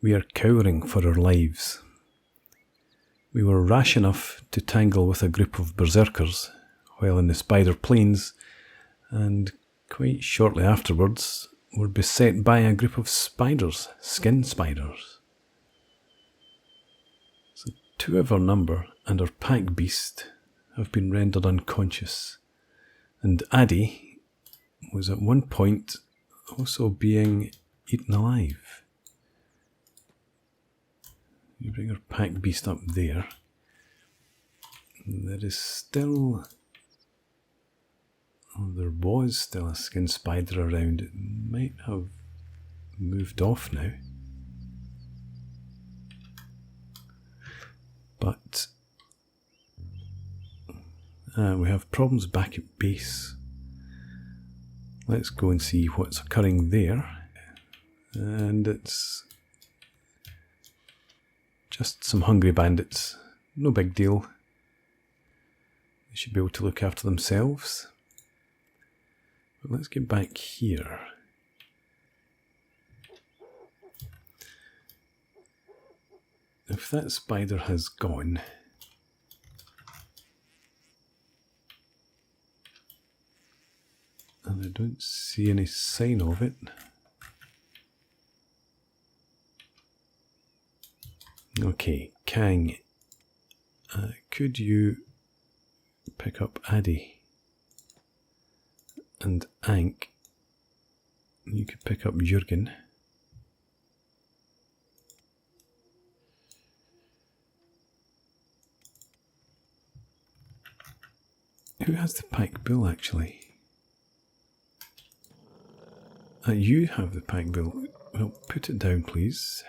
We are cowering for our lives. We were rash enough to tangle with a group of berserkers while in the spider plains, and quite shortly afterwards were beset by a group of spiders, skin spiders. So 2 of our number and our pack beast have been rendered unconscious, and Addy was at one point also being eaten alive. You bring our pack beast up there. There is still... Oh, there was still a skin spider around. It might have moved off now. But we have problems back at base. Let's go and see what's occurring there. And it's just some hungry bandits. No big deal. They should be able to look after themselves. But let's get back here. If that spider has gone, and I don't see any sign of it. Okay, Kang, could you pick up Addy? And Ank, you could pick up Jürgen. Who has the pack bull actually? You have the pack bull. Well, put it down please.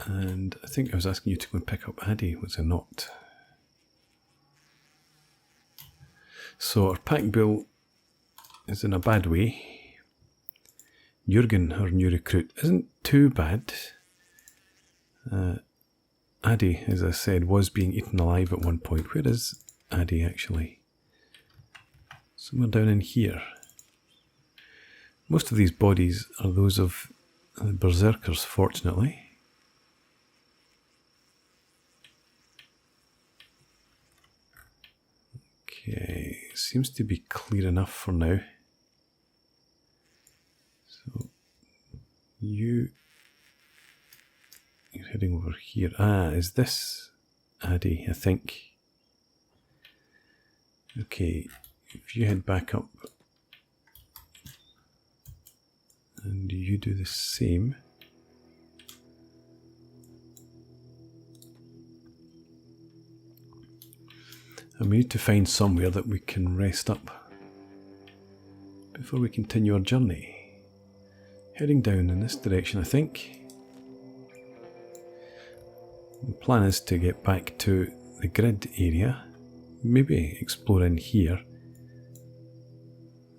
And I think I was asking you to go and pick up Addy, was I not? So our pack bull is in a bad way. Jürgen, our new recruit, isn't too bad. Addy, as I said, was being eaten alive at one point. Where is Addy actually? Somewhere down in here. Most of these bodies are those of berserkers, fortunately. Okay, seems to be clear enough for now. So, you're heading over here. Is this Addy, I think? Okay, if you head back up and you do the same. And we need to find somewhere that we can rest up before we continue our journey. Heading down in this direction, I think. The plan is to get back to the grid area, maybe explore in here,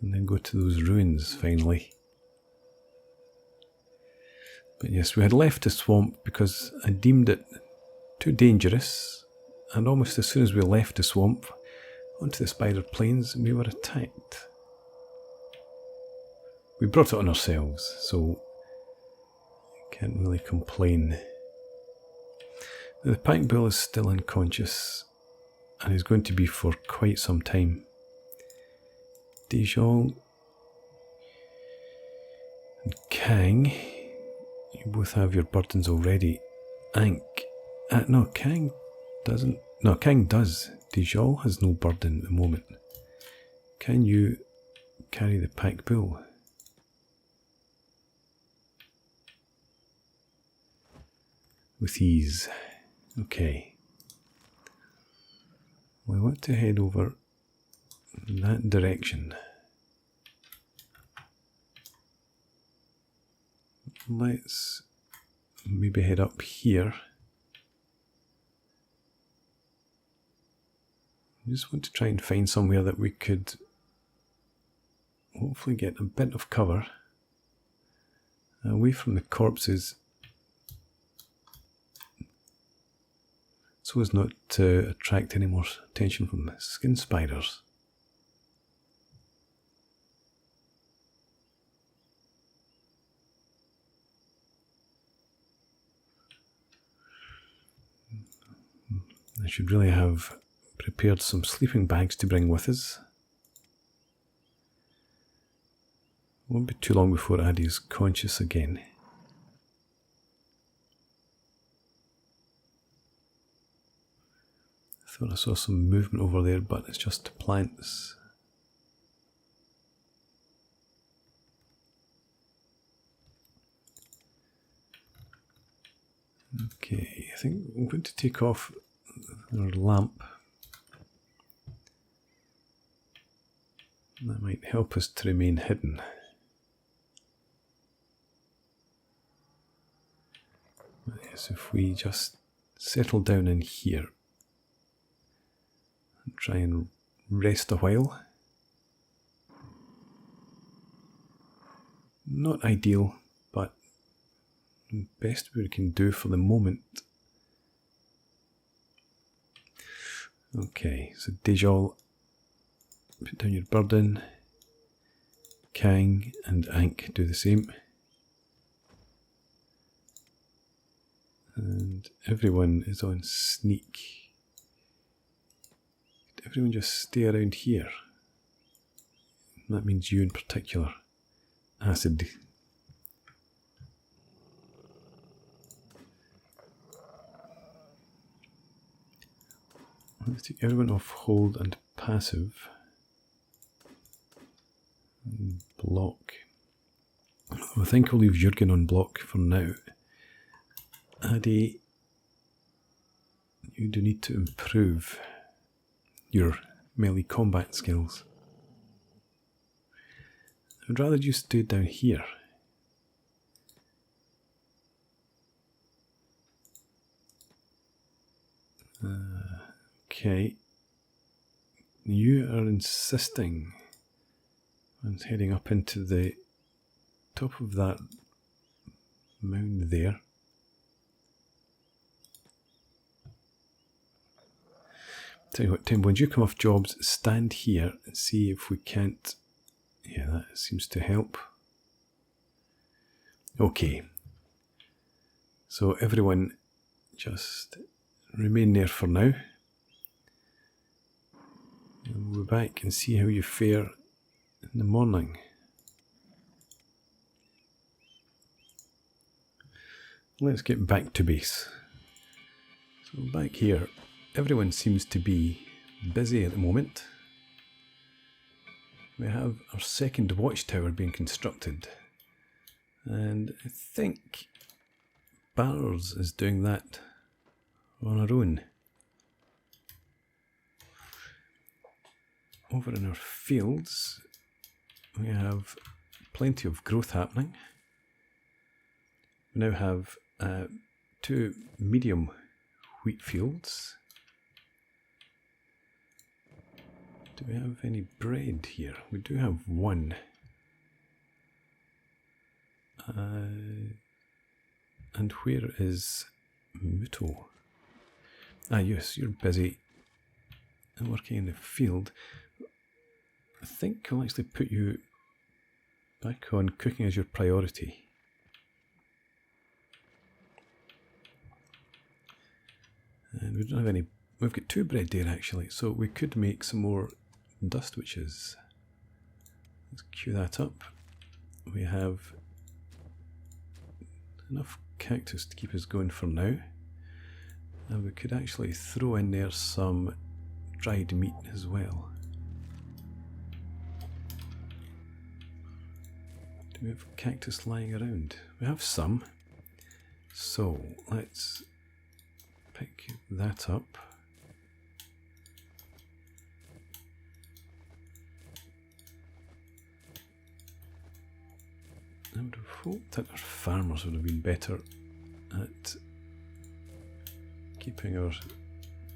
and then go to those ruins finally. But yes, we had left the swamp because I deemed it too dangerous, and almost as soon as we left the swamp onto the spider plains, we were attacked. We brought it on ourselves, so I can't really complain. The pack bull is still unconscious, and is going to be for quite some time. Dijol and Kang, you both have your burdens already. Ank, no, Kang doesn't. No, Kang does. Dijol has no burden at the moment. Can you carry the pack bull? With ease. Okay. We want to head over in that direction. Let's maybe head up here. I just want to try and find somewhere that we could hopefully get a bit of cover away from the corpses, so as not to attract any more attention from skin spiders. should really have prepared some sleeping bags to bring with us. Won't be too long before Addy's conscious again. I thought I saw some movement over there, but it's just plants. Okay, I think I'm going to take off our lamp. That might help us to remain hidden. Yes, if we just settle down in here and try and rest a while. Not ideal, but best we can do for the moment. Okay, so Dejol, put down your burden. Kang and Ankh do the same. And everyone is on sneak. Could everyone just stay around here? That means you in particular. Acid. Let's take everyone off hold and passive. And block. I think I'll leave Jurgen on block for now. Addy, you do need to improve your melee combat skills. I'd rather you stay down here. Okay. You are insisting on heading up into the top of that mound there. Tell you what, Tim, when you come off jobs, stand here and see if we can't... Yeah, that seems to help. Okay. So everyone just remain there for now. And we'll be back and see how you fare in the morning. Let's get back to base. So back here, everyone seems to be busy at the moment. We have our second watchtower being constructed. And I think Bars is doing that on her own. Over in our fields, we have plenty of growth happening. We now have 2 medium wheat fields. Do we have any bread here? We do have one. And where is Muto? Ah, yes, you're busy working in the field. I think I'll actually put you back on cooking as your priority. And we don't have any... We've got 2 bread there actually, so we could make some more dust witches. Let's queue that up. We have enough cactus to keep us going for now. And we could actually throw in there some dried meat as well. Do we have cactus lying around? We have some. So let's pick that up. I would have hoped that our farmers would have been better at keeping our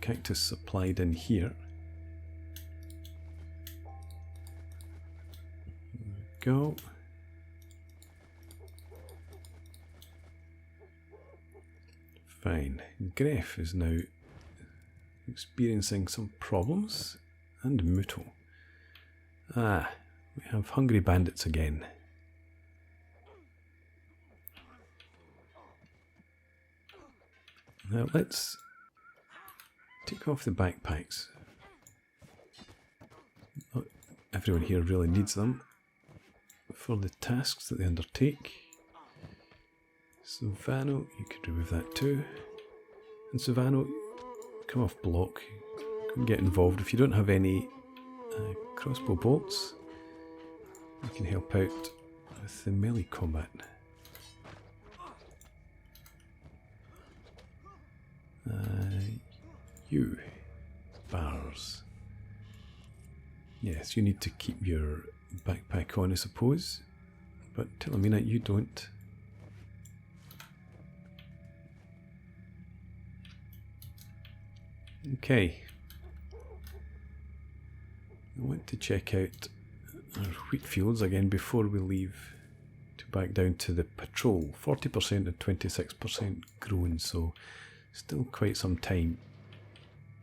cactus supplied in here. There we go. Fine. Gref is now experiencing some problems. And Muto. Ah, we have hungry bandits again. Now let's take off the backpacks. Not everyone here really needs them for the tasks that they undertake. Savano, you could remove that too. And Savano, come off block. Get involved. If you don't have any crossbow bolts, you can help out with the melee combat. You, bars. Yes, you need to keep your backpack on, I suppose. But Telemina, you don't. Okay. I want to check out our wheat fields again before we leave to back down to the patrol. 40% and 26% grown, so still quite some time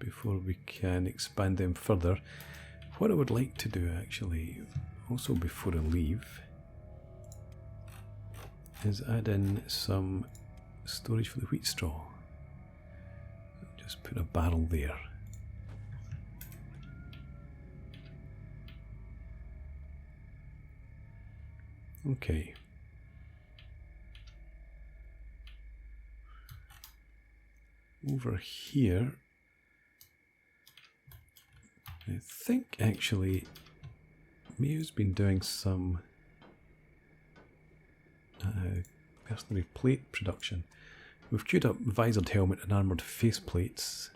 before we can expand them further. What I would like to do actually, also before I leave, is add in some storage for the wheat straw. Just put a barrel there. Okay. Over here, I think actually Mia's been doing some mercenary plate production. We've queued up visored helmet and armoured faceplates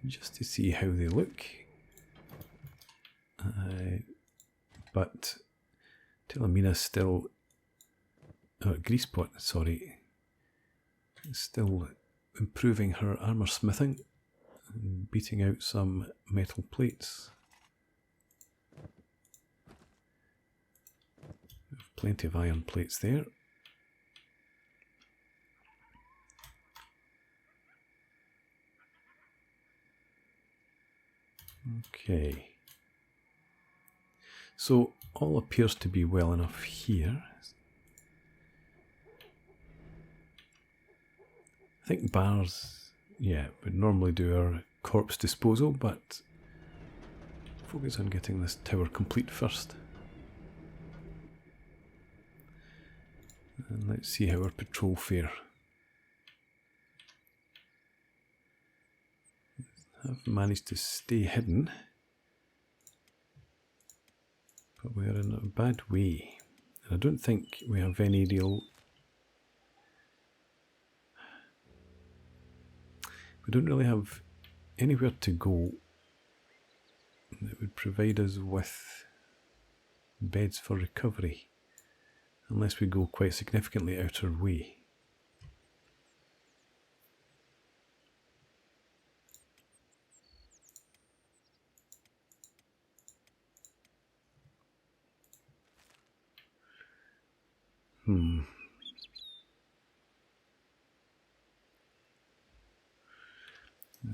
just to see how they look. But Telemina's still, Greasepot, sorry, is still improving her armour smithing and beating out some metal plates. Plenty of iron plates there. Okay. So all appears to be well enough here. I think bars, yeah, would normally do our corpse disposal, but focus on getting this tower complete first. And let's see how our patrol fare. Have managed to stay hidden, but we're in a bad way. And I don't think we have any real... We don't really have anywhere to go that would provide us with beds for recovery, unless we go quite significantly out our way.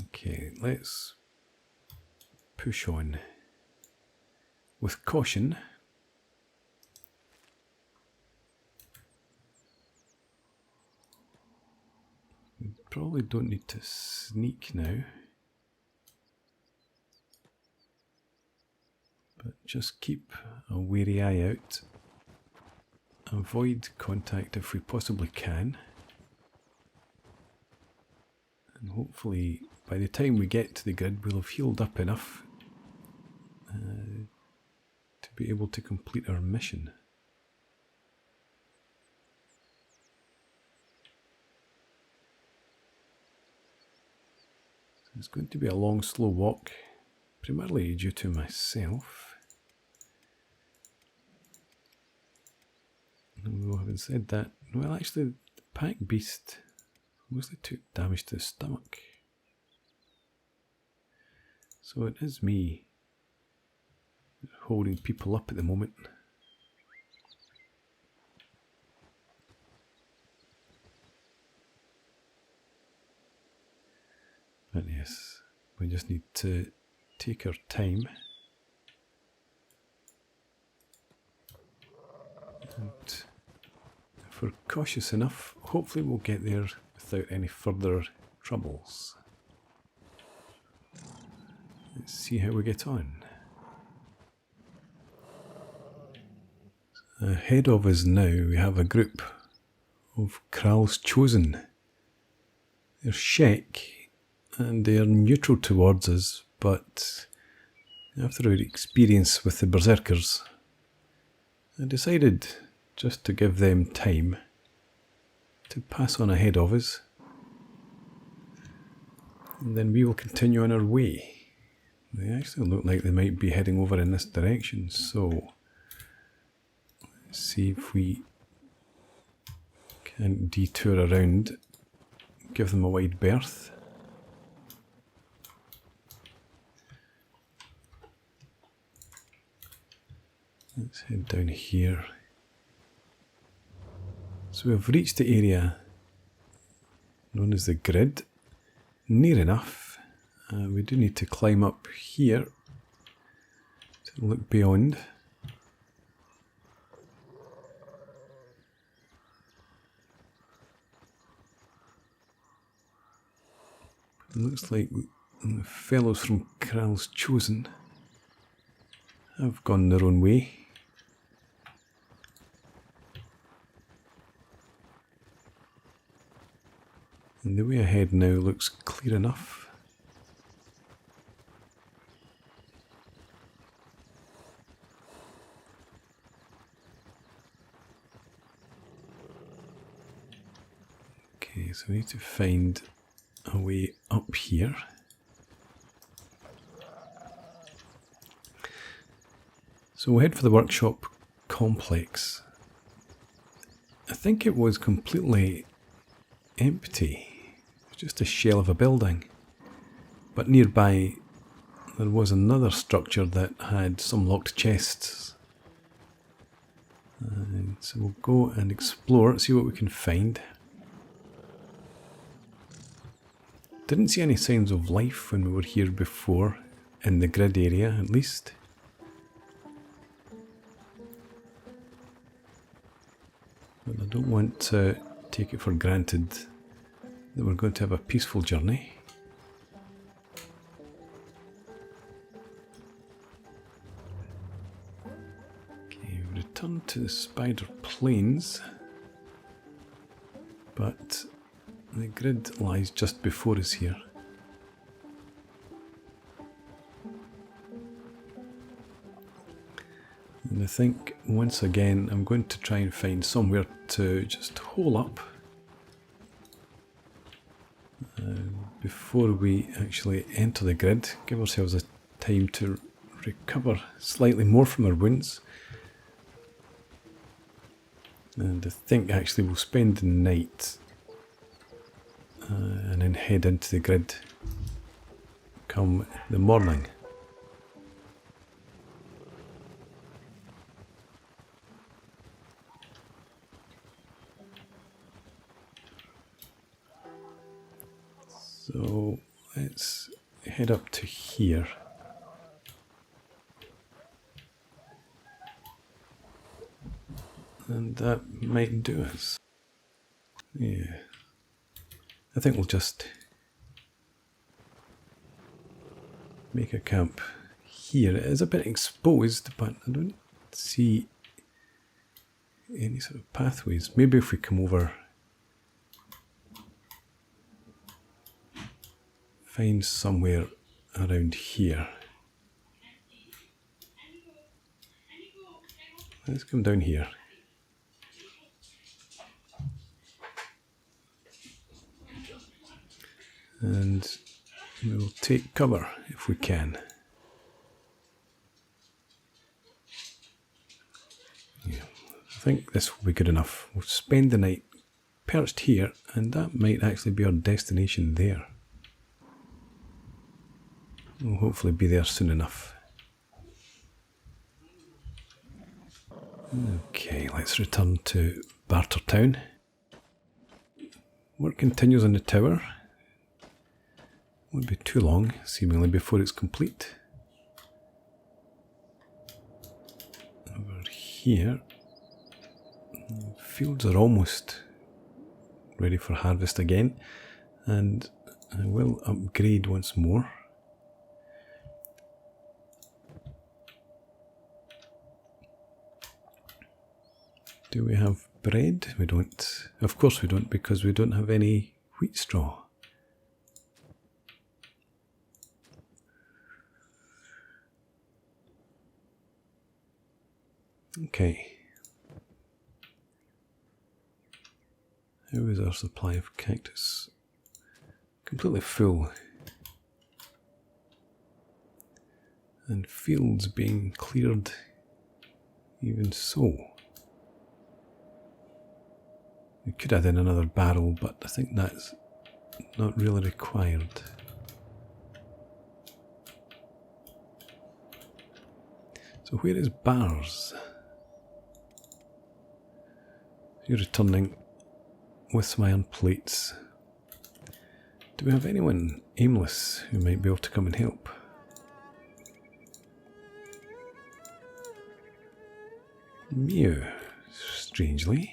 Okay, let's push on with caution. We probably don't need to sneak now, but just keep a wary eye out. Avoid contact if we possibly can, and hopefully by the time we get to the grid we'll have healed up enough to be able to complete our mission. So it's going to be a long, slow walk, primarily due to myself. Although having said that, well, actually the pack beast mostly took damage to the stomach. So it is me holding people up at the moment. But yes, we just need to take our time. And if we're cautious enough, hopefully we'll get there without any further troubles. Let's see how we get on. Ahead of us now we have a group of Kral's Chosen. They're Shek and they're neutral towards us, but after our experience with the Berserkers, I decided just to give them time to pass on ahead of us, and then we will continue on our way. They actually look like they might be heading over in this direction, so let's see if we can detour around, give them a wide berth. Let's head down here. So we've reached the area known as the grid. Near enough. We do need to climb up here to look beyond. It looks like the fellows from Kral's Chosen have gone their own way. And the way ahead now looks clear enough. Okay, so we need to find a way up here. So we'll head for the workshop complex. I think it was completely empty. Just a shell of a building, but nearby there was another structure that had some locked chests, and so we'll go and explore, see what we can find. Didn't see any signs of life when we were here before, in the grid area at least. But I don't want to take it for granted that we're going to have a peaceful journey. Okay, we return to the Spider Plains, but the grid lies just before us here. And I think once again I'm going to try and find somewhere to just hole up before we actually enter the grid. Give ourselves a time to recover slightly more from our wounds. And I think actually we'll spend the night and then head into the grid come the morning. So let's head up to here. And that might do us. Yeah. I think we'll just make a camp here. It is a bit exposed, but I don't see any sort of pathways. Maybe if we come over, find somewhere around here. Let's come down here. And we'll take cover if we can. Yeah, I think this will be good enough. We'll spend the night perched here, and that might actually be our destination there. We'll hopefully be there soon enough. Okay, let's return to Bartertown. Work continues on the tower. Won't be too long, seemingly, before it's complete. Over here, fields are almost ready for harvest again, and I will upgrade once more. Do we have bread? We don't. Of course we don't, because we don't have any wheat straw. Okay. How is our supply of cactus? Completely full. And fields being cleared even so. We could add in another barrel, but I think that's not really required. So where is Bars? You're returning with some iron plates. Do we have anyone aimless who might be able to come and help? Mew, strangely.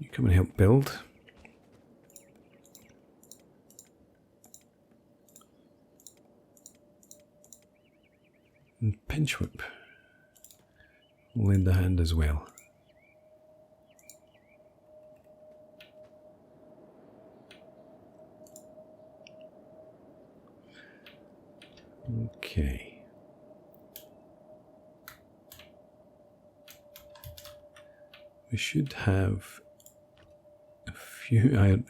You come and help build. And Pinchwhip will lend a hand as well. Okay. We should have a few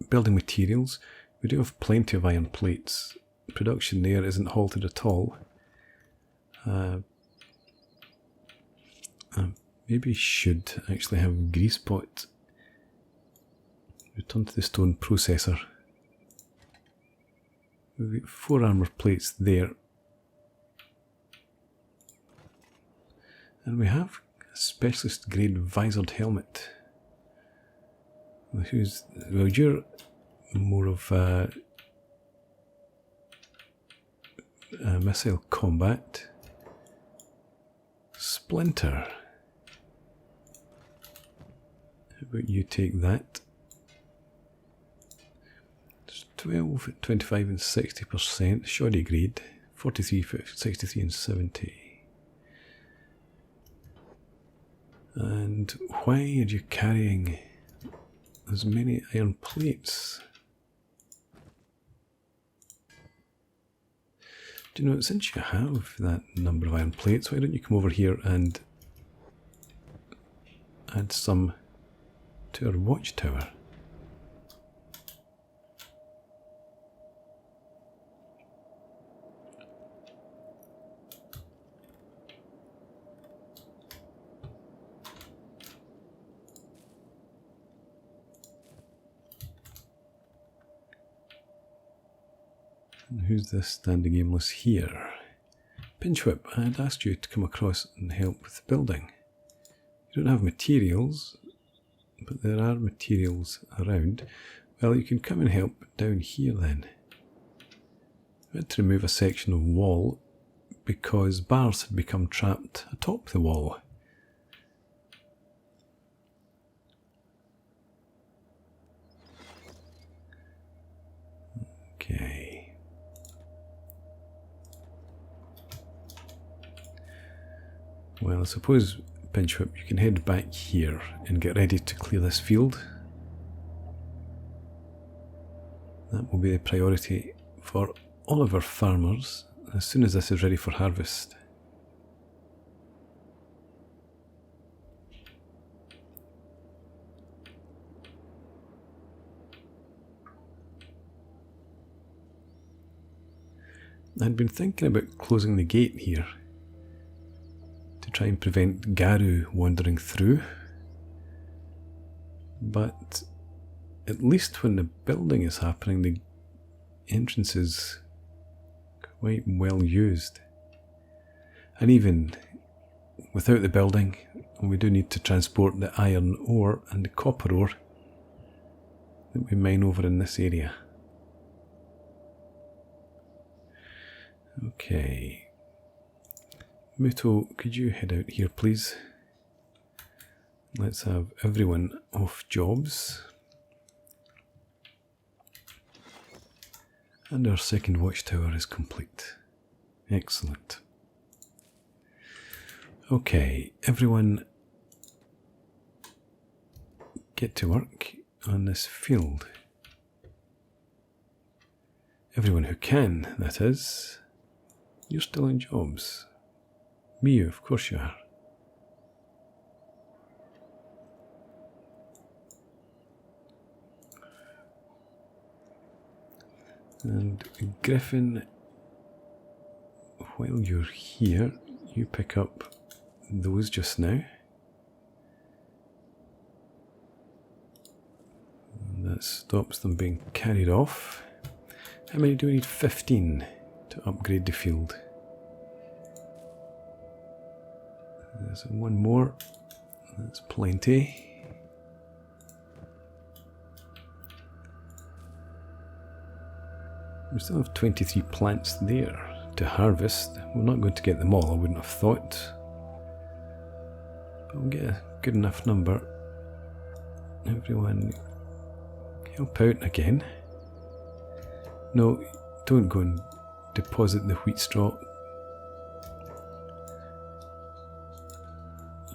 building materials. We do have plenty of iron plates. Production there isn't halted at all. Maybe should actually have grease pot. Return to the stone processor. We've got 4 armour plates there. And we have a specialist grade visored helmet. Well, you're more of missile combat. Splinter. How about you take that? 12, 25 and 60%, shoddy grade, 43, 63 and 70. And why are you carrying as many iron plates? Do you know, since you have that number of iron plates, why don't you come over here and add some to our watchtower? And who's this standing aimless here? Pinchwhip, I had asked you to come across and help with the building. You don't have materials, but there are materials around. Well, you can come and help down here then. We had to remove a section of wall because bars had become trapped atop the wall. Okay. Well, I suppose, Pinchwhip, you can head back here and get ready to clear this field. That will be the priority for all of our farmers as soon as this is ready for harvest. I'd been thinking about closing the gate here to try and prevent Garu wandering through, but at least when the building is happening, the entrance is quite well used. And even without the building, we do need to transport the iron ore and the copper ore that we mine over in this area. Okay. Muto, could you head out here, please? Let's have everyone off jobs. And our second watchtower is complete. Excellent. Okay, everyone get to work on this field. Everyone who can, that is. You're still in jobs. Miu, of course you are. And Griffin, while you're here, you pick up those just now. And that stops them being carried off. How many do we need? 15 to upgrade the field. There's one more. That's plenty. We still have 23 plants there to harvest. We're not going to get them all, I wouldn't have thought. But we'll get a good enough number. Everyone help out again. No, don't go and deposit the wheat straw.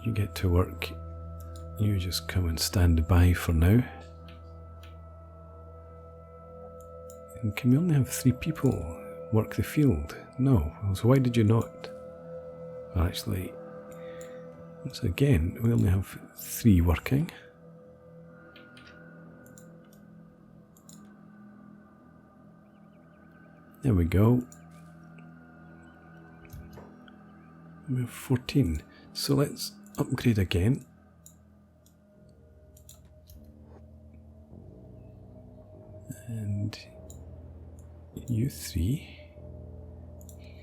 You get to work. You just come and stand by for now. And can we only have 3 people work the field? No. So why did you not? Well, actually, once again, we only have 3 working. There we go. We have 14. So let's upgrade again. And you 3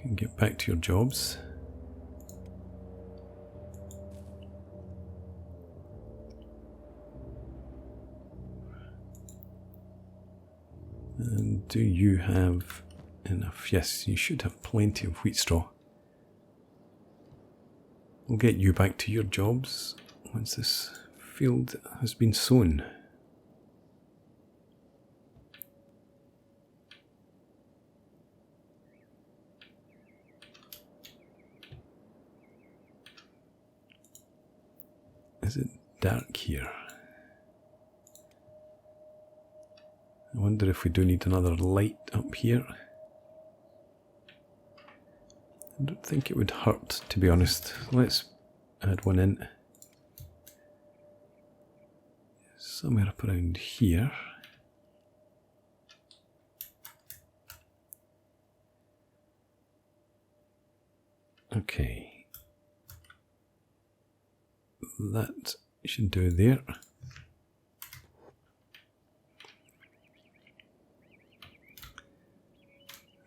can get back to your jobs. And do you have enough? Yes, you should have plenty of wheat straw. We'll get you back to your jobs once this field has been sown. Is it dark here? I wonder if we do need another light up here. I don't think it would hurt, to be honest. Let's add one in. Somewhere up around here. Okay. That should do there.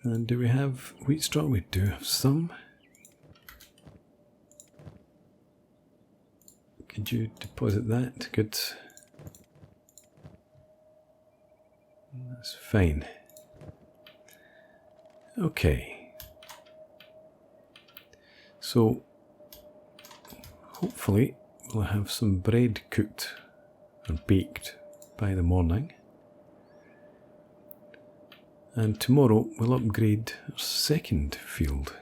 And do we have wheat straw? We do have some. Could you deposit that? Good. That's fine. Okay. So, hopefully we'll have some bread cooked or baked by the morning. And tomorrow we'll upgrade our second field.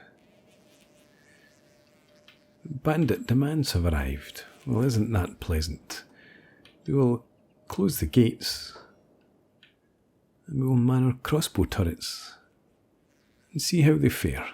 Bandit demands have arrived. Well, isn't that pleasant? We will close the gates and we will man our crossbow turrets and see how they fare.